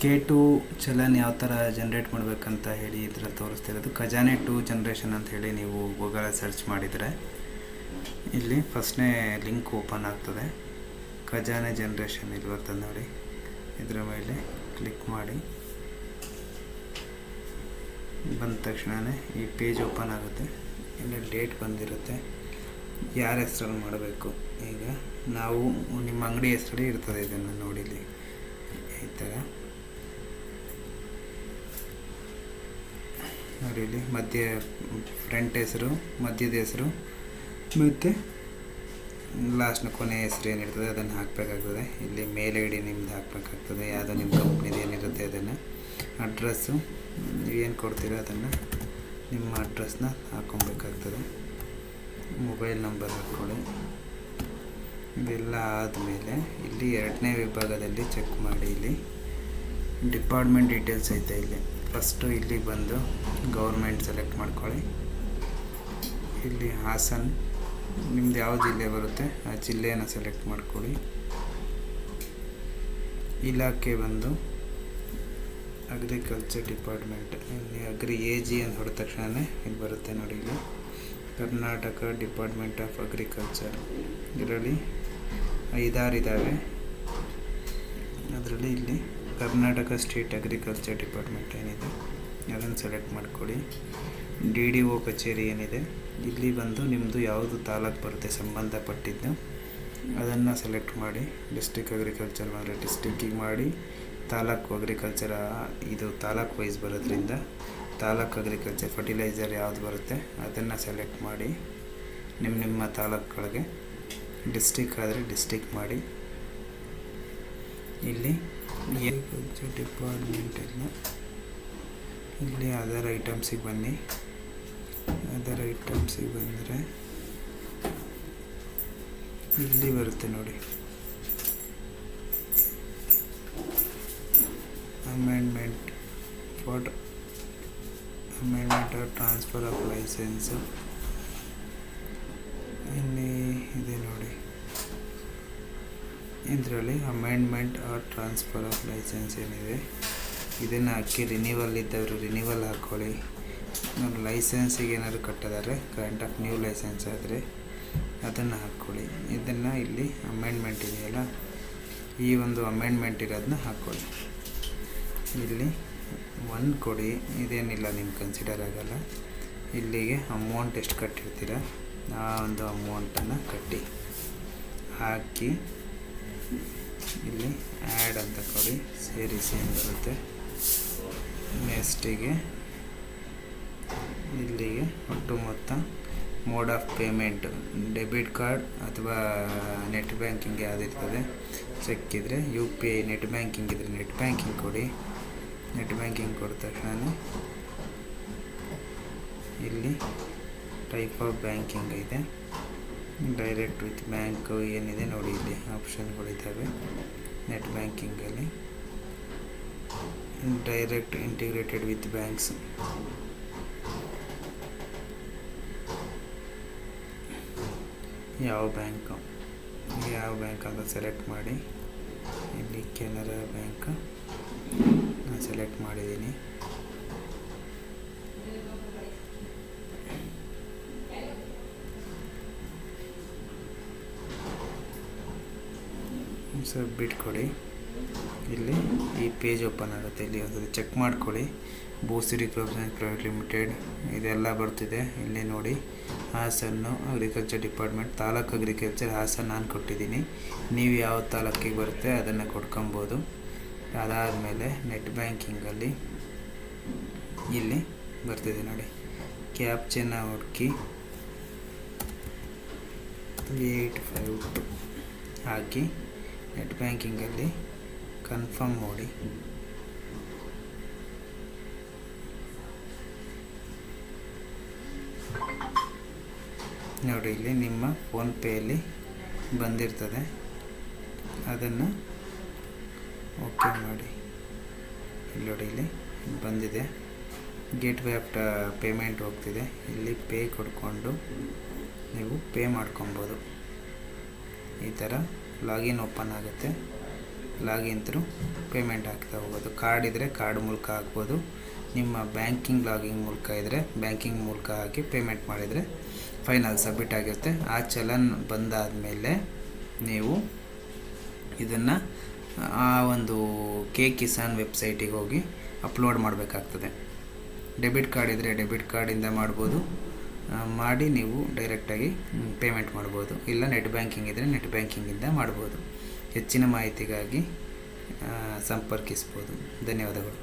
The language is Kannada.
K2 ಚಲನ್ ಯಾವ ಥರ ಜನ್ರೇಟ್ ಮಾಡಬೇಕಂತ ಹೇಳಿ ಇದರಲ್ಲಿ ತೋರಿಸ್ತಿರೋದು. ಖಜಾನೆ 2 ಜನ್ರೇಷನ್ ಅಂತ ಹೇಳಿ ನೀವು ಗೂಗಲ್ ಸರ್ಚ್ ಮಾಡಿದರೆ ಇಲ್ಲಿ ಫಸ್ಟ್ನೇ ಲಿಂಕ್ ಓಪನ್ ಆಗ್ತದೆ. ಖಜಾನೆ ಜನ್ರೇಷನ್ ಇಲ್ಲಿ ಬರ್ತದೆ ನೋಡಿ, ಇದರ ಮೇಲೆ ಕ್ಲಿಕ್ ಮಾಡಿ ಬಂದ ತಕ್ಷಣವೇ ಈ ಪೇಜ್ ಓಪನ್ ಆಗುತ್ತೆ. ಇಲ್ಲಿ ಡೇಟ್ ಬಂದಿರುತ್ತೆ, ಯಾರ ಹೆಸರಲ್ಲಿ ಮಾಡಬೇಕು. ಈಗ ನಾವು ನಿಮ್ಮ ಅಂಗಡಿ ಹೆಸರಲ್ಲಿ ಇರ್ತದೆ, ಇದನ್ನು ನೋಡಿಲಿ ಈ ಥರ ನೋಡಿ. ಇಲ್ಲಿ ಮಧ್ಯ ಫ್ರಂಟ್ ಹೆಸರು, ಮಧ್ಯದ ಹೆಸರು ಮತ್ತು ಲಾಸ್ಟ್ನ ಕೊನೆ ಹೆಸರು ಏನಿರ್ತದೆ ಅದನ್ನು ಹಾಕಬೇಕಾಗ್ತದೆ. ಇಲ್ಲಿ ಮೇಲ್ ಐ ಡಿ ನಿಮ್ದು ಹಾಕಬೇಕಾಗ್ತದೆ, ಯಾವುದೋ ನಿಮ್ಮ ಕಂಪ್ನಿದು ಏನಿರುತ್ತೆ ಅದನ್ನು. ಅಡ್ರೆಸ್ಸು ನೀವೇನು ಕೊಡ್ತೀರೋ ಅದನ್ನು, ನಿಮ್ಮ ಅಡ್ರೆಸ್ನ ಹಾಕ್ಕೊಬೇಕಾಗ್ತದೆ. ಮೊಬೈಲ್ ನಂಬರ್ ಹಾಕ್ಕೊಳ್ಳಿ. ಇದೆಲ್ಲ ಆದಮೇಲೆ ಇಲ್ಲಿ ಎರಡನೇ ವಿಭಾಗದಲ್ಲಿ ಚೆಕ್ ಮಾಡಿ, ಇಲ್ಲಿ ಡಿಪಾರ್ಟ್ಮೆಂಟ್ ಡೀಟೇಲ್ಸ್ ಐತೆ. ಇಲ್ಲಿ ಫಸ್ಟು ಇಲ್ಲಿ ಬಂದು ಗೌರ್ಮೆಂಟ್ ಸೆಲೆಕ್ಟ್ ಮಾಡ್ಕೊಳ್ಳಿ. ಇಲ್ಲಿ ಹಾಸನ್, ನಿಮ್ದು ಯಾವ ಜಿಲ್ಲೆ ಬರುತ್ತೆ ಆ ಜಿಲ್ಲೆಯನ್ನು ಸೆಲೆಕ್ಟ್ ಮಾಡ್ಕೊಳ್ಳಿ. ಇಲಾಖೆ ಬಂದು ಅಗ್ರಿಕಲ್ಚರ್ ಡಿಪಾರ್ಟ್ಮೆಂಟ್, ಇಲ್ಲಿ ಅಗ್ರಿ AG ಅಂತ ಹೊಡೆದ ತಕ್ಷಣ ಇಲ್ಲಿ ಬರುತ್ತೆ ನೋಡಿ. ಇಲ್ಲಿ ಕರ್ನಾಟಕ ಡಿಪಾರ್ಟ್ಮೆಂಟ್ ಆಫ್ ಅಗ್ರಿಕಲ್ಚರ್, ಇದರಲ್ಲಿ 5-6 ಇದ್ದಾವೆ. ಅದರಲ್ಲಿ ಇಲ್ಲಿ ಕರ್ನಾಟಕ ಸ್ಟೇಟ್ ಅಗ್ರಿಕಲ್ಚರ್ ಡಿಪಾರ್ಟ್ಮೆಂಟ್ ಏನಿದೆ ಅದನ್ನು ಸೆಲೆಕ್ಟ್ ಮಾಡ್ಕೊಳ್ಳಿ. DDO ಕಚೇರಿ ಏನಿದೆ ಇಲ್ಲಿ ಬಂದು ನಿಮ್ಮದು ಯಾವುದು ತಾಲೂಕು ಬರುತ್ತೆ ಸಂಬಂಧಪಟ್ಟಿದ್ದು ಅದನ್ನು ಸೆಲೆಕ್ಟ್ ಮಾಡಿ. ಡಿಸ್ಟ್ರಿಕ್ಟ್ ಅಗ್ರಿಕಲ್ಚರ್ ಅಂದರೆ ಡಿಸ್ಟ್ರಿಕ್ಕಿಗೆ ಮಾಡಿ, ತಾಲೂಕು ಅಗ್ರಿಕಲ್ಚರ್ ಇದು ತಾಲೂಕು ವೈಸ್ ಬರೋದ್ರಿಂದ ತಾಲೂಕು ಅಗ್ರಿಕಲ್ಚರ್ ಫರ್ಟಿಲೈಸರ್ ಯಾವುದು ಬರುತ್ತೆ ಅದನ್ನು ಸೆಲೆಕ್ಟ್ ಮಾಡಿ ನಿಮ್ಮ ತಾಲೂಕುಗಳಿಗೆ. ಡಿಸ್ಟ್ರಿಕ್ ಆದರೆ ಡಿಸ್ಟ್ರಿಕ್ ಮಾಡಿ. ಇಲ್ಲಿ ಅಗ್ರಿಕಲ್ಚರ್ ಡಿಪಾರ್ಟ್ಮೆಂಟ್ ಇಲ್ಲ, ಇಲ್ಲಿ ಅದರ್ ಐಟಮ್ಸಿಗೆ ಬನ್ನಿ. ಅದರ್ ಐಟಮ್ಸಿಗೆ ಬಂದರೆ ಇಲ್ಲಿ ಬರುತ್ತೆ ನೋಡಿ, amendment for amendment or transfer of licence ಇಲ್ಲಿ ಇದೆ ನೋಡಿ. ಇದರಲ್ಲಿ amendment or transfer of licence ಏನಿದೆ ಇದನ್ನು ಹಾಕಿ. ರಿನಿವಲ್ ಇದ್ದವರು ರಿನಿವಲ್ ಹಾಕ್ಕೊಳ್ಳಿ. ನಾನು ಲೈಸೆನ್ಸಿಗೆ ಏನಾದ್ರು ಕಟ್ಟಿದ್ದಾರೆ, ಕರೆಂಟ್ ಆಫ್ ನ್ಯೂ ಲೈಸೆನ್ಸ್ ಆದರೆ ಅದನ್ನು ಹಾಕ್ಕೊಳ್ಳಿ. ಇದನ್ನು ಇಲ್ಲಿ ಅಮೆಂಡ್ಮೆಂಟ್ ಇದೆಯಲ್ಲ, ಈ ಒಂದು ಅಮೆಂಡ್ಮೆಂಟ್ ಇರೋದನ್ನ ಹಾಕ್ಕೊಳ್ಳಿ. ಇಲ್ಲಿ 1 ಕೊಡಿ, ಇದೇನಿಲ್ಲ ನಿಮ್ಗೆ ಕನ್ಸಿಡರ್ ಆಗೋಲ್ಲ. ಇಲ್ಲಿಗೆ ಅಮೌಂಟ್ ಎಷ್ಟು ಕಟ್ಟಿರ್ತೀರ ಆ ಒಂದು ಅಮೌಂಟನ್ನು ಕಟ್ಟಿ ಹಾಕಿ ಇಲ್ಲಿ ಆ್ಯಡ್ ಅಂತ ಕೊಡಿ. ಸೇರಿಸಿ ಅಂತ ಬರುತ್ತೆ. ನೆಕ್ಸ್ಟಿಗೆ ಇಲ್ಲಿಗೆ ಒಟ್ಟು ಮೊತ್ತ, mode of payment debit card ಅಥವಾ ನೆಟ್ ಬ್ಯಾಂಕಿಂಗ್ ಯಾವುದಿರ್ತದೆ, ಚೆಕ್ ಇದ್ದರೆ UPI, ನೆಟ್ ಬ್ಯಾಂಕಿಂಗ್ ಇದ್ದರೆ ನೆಟ್ ಬ್ಯಾಂಕಿಂಗ್ ಕೊಡಿ. ನೆಟ್ ಬ್ಯಾಂಕಿಂಗ್ ಕೊಟ್ಟ ತಕ್ಷಣ ಇಲ್ಲಿ ಟೈಪ್ ಆಫ್ ಬ್ಯಾಂಕಿಂಗ್ ಇದೆ, ಡೈರೆಕ್ಟ್ ವಿತ್ ಬ್ಯಾಂಕ್ ಏನಿದೆ ನೋಡಿ, ಇಲ್ಲಿ ಆಪ್ಷನ್ಗಳಿದ್ದಾವೆ. ನೆಟ್ ಬ್ಯಾಂಕಿಂಗಲ್ಲಿ ಡೈರೆಕ್ಟ್ ಇಂಟಿಗ್ರೇಟೆಡ್ ವಿತ್ ಬ್ಯಾಂಕ್ಸ್, ಯಾವ ಬ್ಯಾಂಕ್ ಅಂತ ಸೆಲೆಕ್ಟ್ ಮಾಡಿ. ಇಲ್ಲಿ ಕೆನರಾ ಬ್ಯಾಂಕ್ ನಾನು ಸೆಲೆಕ್ಟ್ ಮಾಡಿದ್ದೀನಿ. ಸಬ್ಮಿಟ್ ಕೊಡಿ. ಇಲ್ಲಿ ಈ ಪೇಜ್ ಓಪನ್ ಆಗುತ್ತೆ. ಇಲ್ಲಿ ಒಂದು ಚೆಕ್ ಮಾಡ್ಕೊಳ್ಳಿ. ಭೂಸಿರಿ ಕ್ರಾಪ್ಸ್ ಪ್ರೈವೇಟ್ ಲಿಮಿಟೆಡ್ ಇದೆಲ್ಲ ಬರ್ತಿದೆ. ಇಲ್ಲಿ ನೋಡಿ, ಹಾಸನ್ನು agriculture department, taluk agriculture Hassan ನಾನು ಕೊಟ್ಟಿದ್ದೀನಿ. ನೀವು ಯಾವ ತಾಲೂಕಿಗೆ ಬರುತ್ತೆ ಅದನ್ನು ಕೊಡ್ಕೊಬೋದು. ಅದಾದಮೇಲೆ ನೆಟ್ ಬ್ಯಾಂಕಿಂಗಲ್ಲಿ ಇಲ್ಲಿ ಬರ್ತಿದೆ ನೋಡಿ, ಕ್ಯಾಪ್ಚನ್ನ ಹುಡುಕಿ 852 ಹಾಕಿ ನೆಟ್ ಬ್ಯಾಂಕಿಂಗಲ್ಲಿ ಕನ್ಫರ್ಮ್ ಮಾಡಿ. ನೋಡಿ, ಇಲ್ಲಿ ನಿಮ್ಮ ಫೋನ್ಪೇಯಲ್ಲಿ ಬಂದಿರ್ತದೆ, ಅದನ್ನು ಓಕೆ ಮಾಡಿ. ಇಲ್ಲಿ ನೋಡಿ, ಇಲ್ಲಿ ಬಂದಿದೆ. ಗೇಟ್ವೇ ಆಫ್ ಪೇಮೆಂಟ್ ಹೋಗ್ತಿದೆ. ಇಲ್ಲಿ ಪೇ ಕೊಡ್ಕೊಂಡು ನೀವು ಪೇ ಮಾಡ್ಕೊಬೋದು. ಈ ಥರ ಲಾಗಿನ್ ಓಪನ್ ಆಗುತ್ತೆ. ಲಾಗಿನ್ ಥ್ರೂ ಪೇಮೆಂಟ್ ಆಗ್ತಾ ಹೋಗೋದು. ಕಾರ್ಡ್ ಇದ್ದರೆ ಕಾರ್ಡ್ ಮೂಲಕ ಹಾಕ್ಬೋದು. ನಿಮ್ಮ ಬ್ಯಾಂಕಿಂಗ್ ಲಾಗಿನ್ ಮೂಲಕ ಇದ್ದರೆ ಬ್ಯಾಂಕಿಂಗ್ ಮೂಲಕ ಹಾಕಿ ಪೇಮೆಂಟ್ ಮಾಡಿದರೆ ಫೈನಲ್ ಸಬ್ಮಿಟ್ ಆಗಿರುತ್ತೆ. ಆ ಚಲನ್ ಬಂದಾದಮೇಲೆ ನೀವು ಇದನ್ನು ಆ ಒಂದು ಕಿಸಾನ್ ವೆಬ್ಸೈಟಿಗೆ ಹೋಗಿ ಅಪ್ಲೋಡ್ ಮಾಡಬೇಕಾಗ್ತದೆ. ಡೆಬಿಟ್ ಕಾರ್ಡ್ ಇದ್ದರೆ ಡೆಬಿಟ್ ಕಾರ್ಡಿಂದ ಮಾಡ್ಬೋದು, ಮಾಡಿ ನೀವು ಡೈರೆಕ್ಟಾಗಿ ಪೇಮೆಂಟ್ ಮಾಡ್ಬೋದು. ಇಲ್ಲ ನೆಟ್ ಬ್ಯಾಂಕಿಂಗ್ ಇದ್ದರೆ ನೆಟ್ ಬ್ಯಾಂಕಿಂಗಿಂದ ಮಾಡ್ಬೋದು. ಹೆಚ್ಚಿನ ಮಾಹಿತಿಗಾಗಿ ಸಂಪರ್ಕಿಸ್ಬೋದು. ಧನ್ಯವಾದಗಳು.